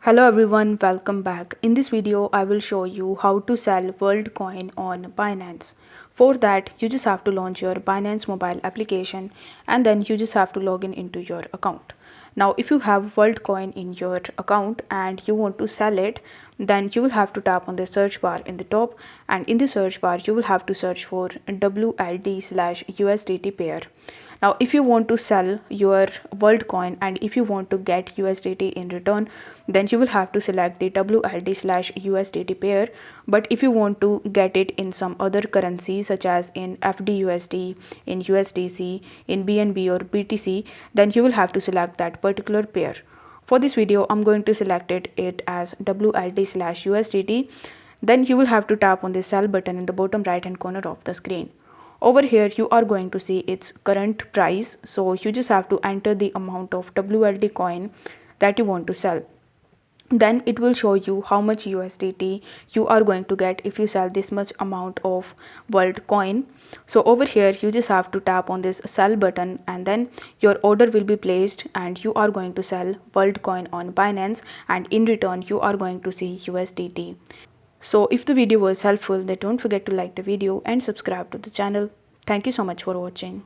Hello everyone, welcome back. In this video, I will show you how to sell WorldCoin on Binance. For that, you just have to launch your Binance mobile application and then you just have to log in into your account. Now, if you have WorldCoin in your account and you want to sell it, then you will have to tap on the search bar in the top, and in the search bar, you will have to search for WLD/USDT pair. Now, if you want to sell your WorldCoin and if you want to get USDT in return, then you will have to select the WLD/USDT pair. But if you want to get it in some other currency such as in FDUSD, in USDC, in BNB or BTC, then you will have to select that particular pair. For this video, I'm going to select it as WLD/USDT. Then you will have to tap on the sell button in the bottom right hand corner of the screen. Over here, you are going to see its current price. So you just have to enter the amount of WLD coin that you want to sell. Then it will show you how much USDT you are going to get if you sell this much amount of world coin. So over here, you just have to tap on this sell button and then your order will be placed and you are going to sell world coin on Binance, and in return you are going to see USDT. So if the video was helpful, then don't forget to like the video and subscribe to the channel. Thank you so much for watching.